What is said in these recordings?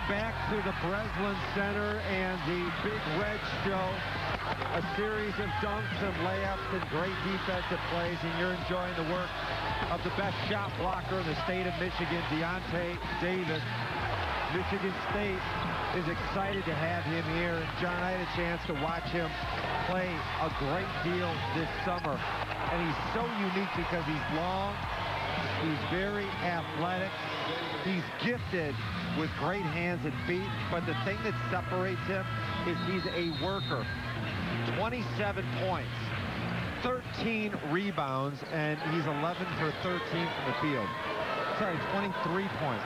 back to the Breslin Center and the Big Red Show. A series of dunks and layups and great defensive plays, and you're enjoying the work of the best shot blocker in the state of Michigan, Deontay Davis. Michigan State is excited to have him here, and John, I had a chance to watch him play a great deal this summer, and he's so unique because he's long, he's very athletic, he's gifted with great hands and feet, but the thing that separates him is he's a worker. 27 points, 13 rebounds, and he's 11 for 13 from the field. Sorry, 23 points.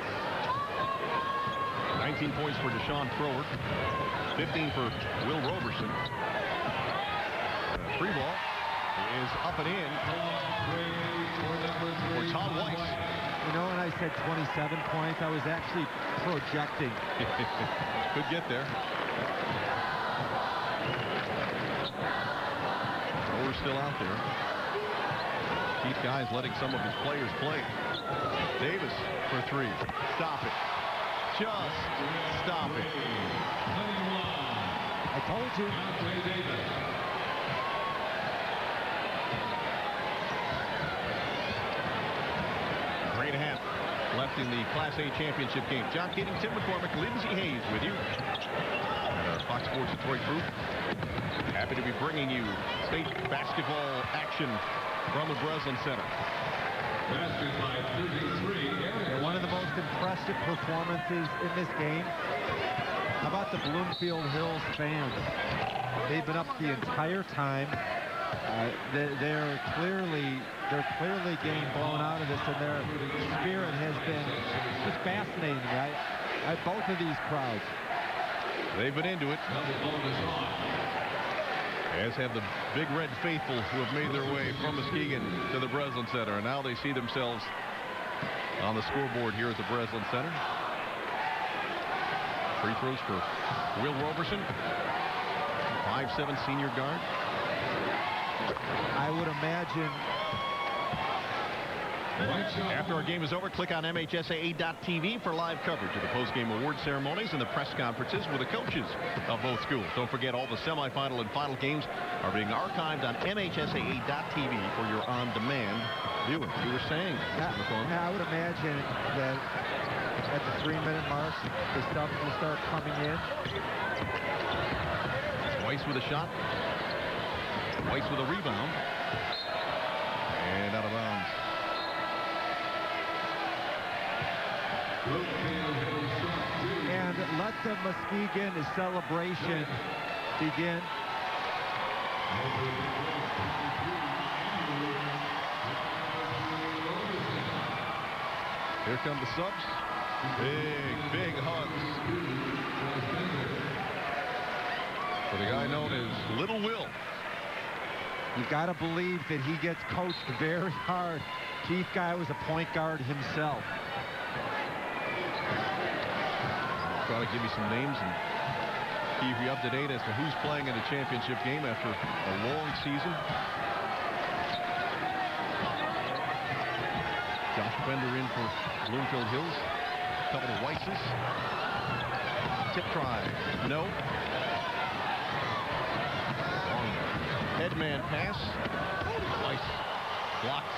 19 points for Deshaun Thrower, 15 for Will Roberson. Free ball is up and in for Tom Weiss. You know, when I said 27 points, I was actually projecting. Could get there. Thrower's still out there. Keith Guy's letting some of his players play. Davis for three. Stop it. Just stop it. I told you. Great half left in the Class A championship game. John Keating, Tim McCormick, Lindsey Hayes with you. And our Fox Sports Detroit group. Happy to be bringing you state basketball action from the Breslin Center. One of the most impressive performances in this game. How about the Bloomfield Hills fans? They've been up the entire time. They're clearly getting blown out of this, and their spirit has been just fascinating to me. I both of these crowds. They've been into it, as have the Big Red faithful who have made their way from Muskegon to the Breslin Center, and now they see themselves on the scoreboard here at the Breslin Center. Free throws for Will Roberson, 5'7" senior guard. I would imagine. After our game is over, click on MHSAA.tv for live coverage of the post-game award ceremonies and the press conferences with the coaches of both schools. Don't forget, all the semifinal and final games are being archived on MHSAA.tv for your on-demand viewing. You were saying, Mr. McCormick. I would imagine that at the 3-minute mark, the stuff will start coming in. Weiss with a shot. Weiss with a rebound. And out of bounds. And let the Muskegon celebration begin. Here come the subs. Big hugs for the guy known as Little Will. You got to believe that he gets coached very hard. Keith Guy was a point guard himself. Try to give you some names and keep you up to date as to who's playing in the championship game after a long season. Josh Bender in for Bloomfield Hills. A couple of Weisses. Tip try. No. Long headman pass. Weiss blocked.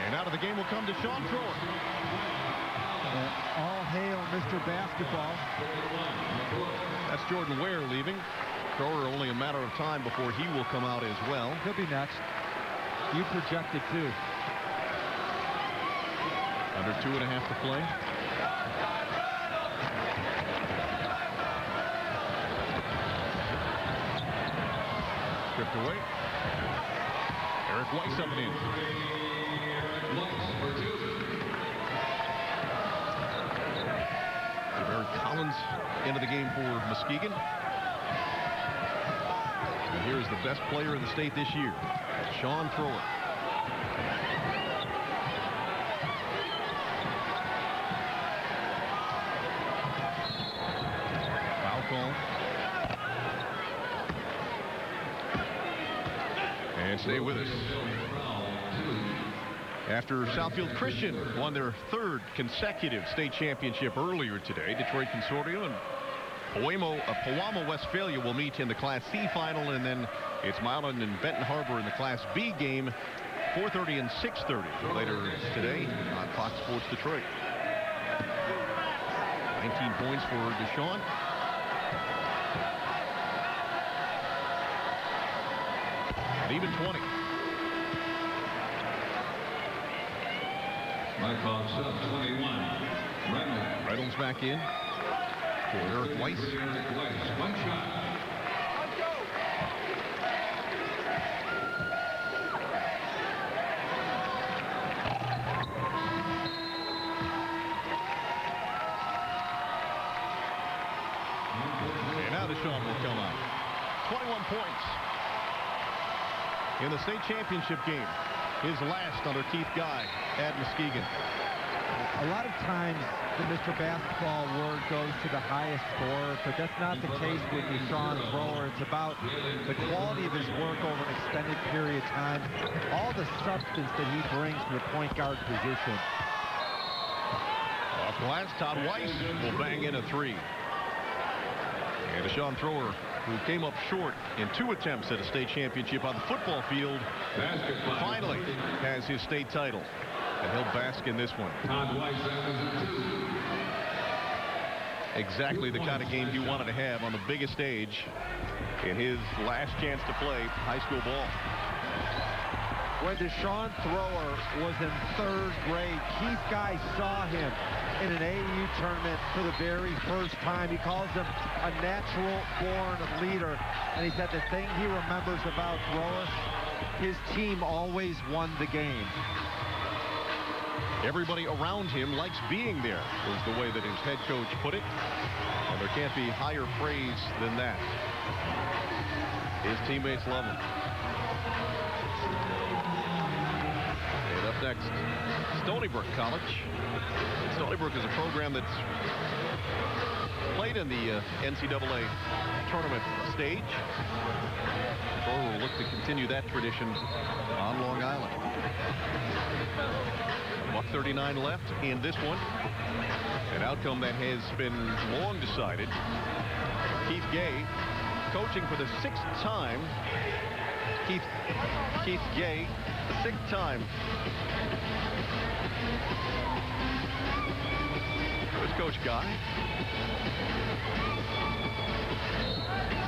And out of the game will come Deshaun Thrower. All hail Mr. Basketball. That's Jordan Ware leaving. Thrower only a matter of time before he will come out as well. He'll be next. You projected too. Under 2.5 to play. Stripped away. Eric Weiss up and in. Eric Collins into the game for Muskegon. And here's the best player in the state this year, Sean Thrower. Foul call. And stay with us. After Southfield Christian won their 3rd consecutive state championship earlier today, Detroit Consortium and Pewamo Westphalia will meet in the Class C final, and then it's Milan and Benton Harbor in the Class B game, 4:30 and 6:30 later today on Fox Sports Detroit. 19 points for Deshaun. And even 20. Mike Fox up 21. Reynolds back in for Eric Weiss. One shot. And now Deshaun will come out. 21 points in the state championship game. His last under Keith Guy at Muskegon. A lot of times the Mr. Basketball award goes to the highest scorer, but that's not the case with Deshaun Thrower. It's about the quality of his work over an extended period of time, all the substance that he brings to the point guard position. Off glass, Todd Weiss will bang in a 3. And Deshaun Thrower, who came up short in 2 attempts at a state championship on the football field, finally has his state title. And he'll bask in this one. Exactly the kind of game he wanted to have on the biggest stage in his last chance to play high school ball. When Deshaun Thrower was in 3rd grade, Keith Guy saw him in an AAU tournament for the very first time. He calls him a natural-born leader, and he said the thing he remembers about Thrower, his team always won the game. Everybody around him likes being there, is the way that his head coach put it. And there can't be higher praise than that. His teammates love him. And up next, Stony Brook College. Stony Brook is a program that's played in the NCAA tournament stage. Thrower will look to continue that tradition on Long Island. $1:39 left in this one. An outcome that has been long decided. Keith Gay coaching for the 6th time. Keith Gay, the 6th time. Here's Coach Guy.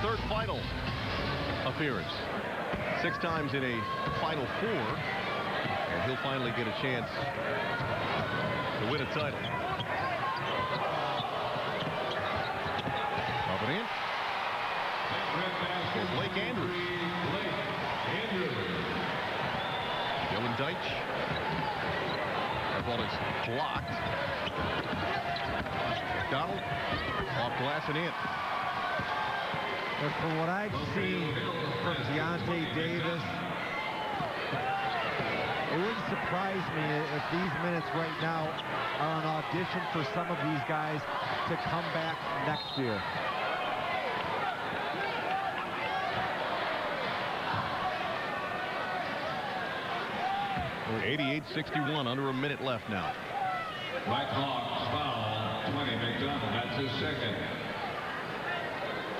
3rd final appearance. 6 times in a Final Four. And he'll finally get a chance to win a title. Up and in. Is Blake Andrews. Dylan Deitch. That ball is blocked. McDonald off glass and in. But from what I've seen from Deontay Davis, it wouldn't surprise me if these minutes right now are an audition for some of these guys to come back next year. .88-61, under a minute left now. White Hawks foul, 20, McDonald, that's his 2nd.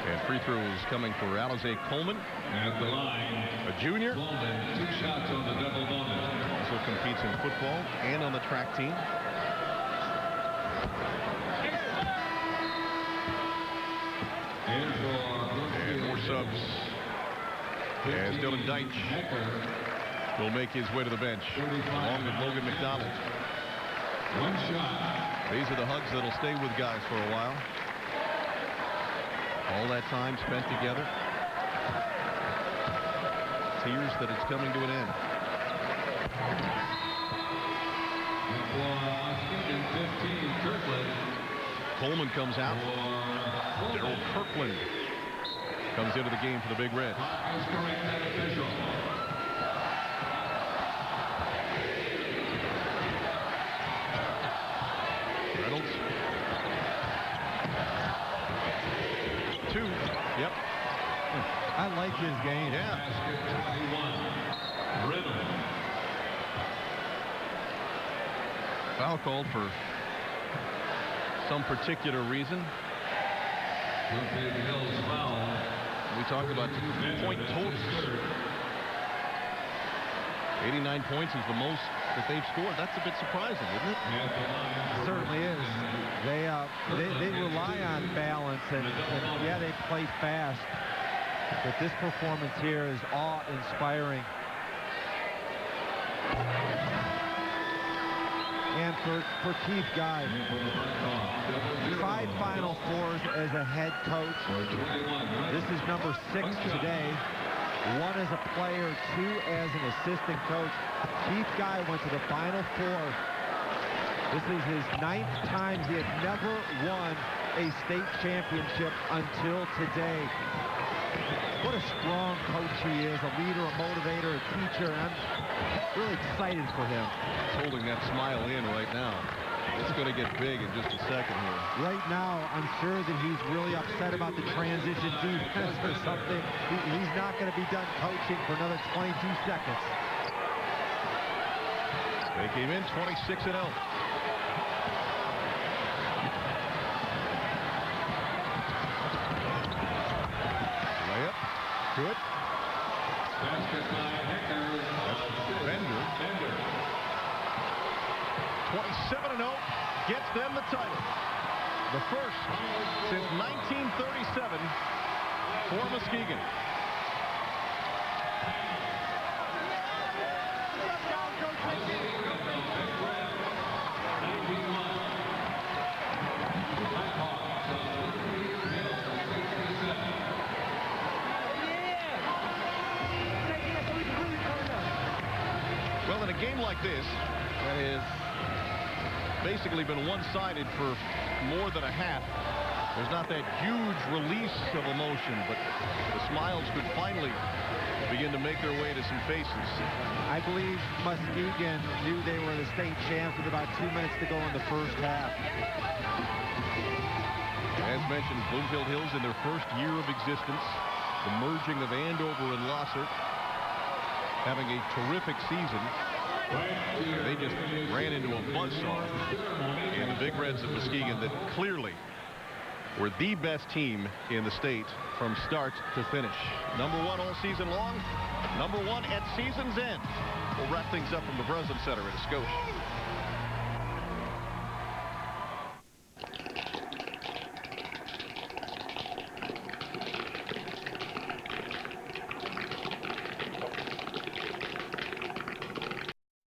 And free throws coming for Alize Coleman. At the line, a junior. Bowman, 2 shots on the double bonus. Also competes in football and on the track team. And more subs as Dylan Deitch will make his way to the bench along with Logan McDonald. 1 shot. These are the hugs that'll stay with guys for a while. All that time spent together. Tears that it's coming to an end. Coleman comes out. Daryl Kirkland comes into the game for the Big Red. Reynolds. 2. Yep. I like his game. Yeah. Foul called for some particular reason. Bloomfield Hills foul. We talked about point totals. 89 points is the most that they've scored. That's a bit surprising, isn't it? It certainly is. They rely on balance, and yeah, they play fast. But this performance here is awe-inspiring. And for Keith Guy, 5 Final Fours as a head coach. This is number 6 today. 1 as a player, 2 as an assistant coach. Keith Guy went to the Final Four. This is his 9th time. He had never won a state championship until today. What a strong coach he is, a leader, a motivator, a teacher. I'm really excited for him. He's holding that smile in right now. It's going to get big in just a second here. Right now, I'm sure that he's really upset about the transition defense or something. He's not going to be done coaching for another 22 seconds. They came in 26-0. Layup. Good. Basket by Hector. That's Bender. 27-0 gets them the title. The first since 1937 for Muskegon. Well, in a game like this, that has basically been one-sided for more than a half, there's not that huge release of emotion, but the smiles could finally begin to make their way to some faces. I believe Muskegon knew they were the state champs with about 2 minutes to go in the first half. As mentioned, Bloomfield Hills in their first year of existence, the merging of Andover and Lossert, having a terrific season. They just ran into a buzzsaw. And the Big Reds of Muskegon that clearly were the best team in the state from start to finish. Number 1 all season long, number 1 at season's end. We'll wrap things up from the Breslin Center in Scotia.